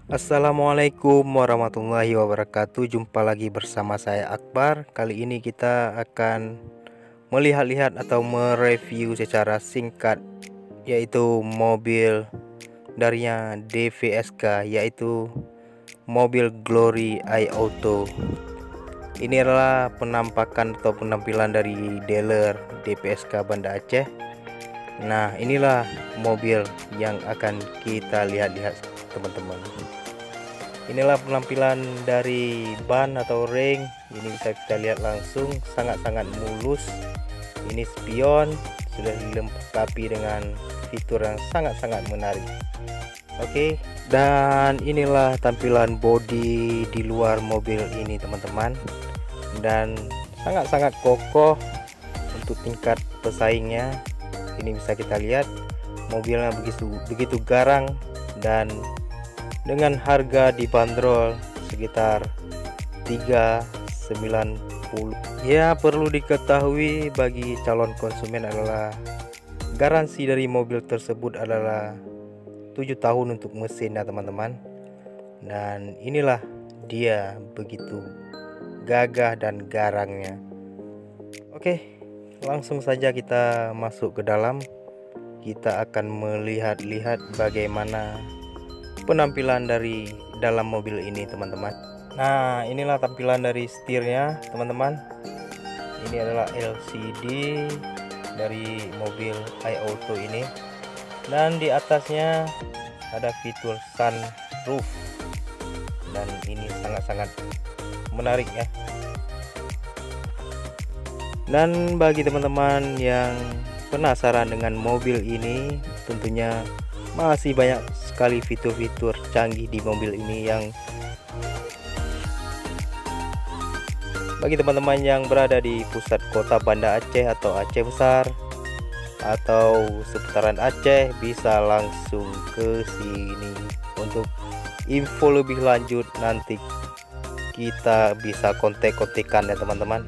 Assalamualaikum warahmatullahi wabarakatuh. Jumpa lagi bersama saya Akbar. Kali ini kita akan melihat-lihat atau mereview secara singkat yaitu mobil darinya DVSK, yaitu mobil Glory iAuto. Ini adalah penampakan atau penampilan dari dealer DVSK Banda Aceh. Nah, inilah mobil yang akan kita lihat-lihat teman-teman. Inilah penampilan dari ban atau ring. Ini bisa kita lihat langsung, sangat-sangat mulus. Ini spion sudah dilengkapi dengan fitur yang sangat-sangat menarik. Oke, dan inilah tampilan bodi di luar mobil ini teman-teman. Dan sangat-sangat kokoh untuk tingkat pesaingnya. Ini bisa kita lihat mobilnya begitu garang, dan dengan harga dibanderol sekitar 390. Ya, perlu diketahui bagi calon konsumen adalah garansi dari mobil tersebut adalah 7 tahun untuk mesin ya teman-teman. Dan inilah dia begitu gagah dan garangnya. Oke, langsung saja kita masuk ke dalam. Kita akan melihat-lihat bagaimana penampilan dari dalam mobil ini teman-teman. Nah, inilah tampilan dari setirnya teman-teman. Ini adalah LCD dari mobil iAuto ini, dan di atasnya ada fitur sunroof, dan ini sangat-sangat menarik ya. Dan bagi teman-teman yang penasaran dengan mobil ini, tentunya masih banyak sekali fitur-fitur canggih di mobil ini yang bagi teman-teman yang berada di pusat kota Banda Aceh atau Aceh Besar atau seputaran Aceh bisa langsung ke sini. Untuk info lebih lanjut nanti kita bisa kontak-kontakan ya teman-teman.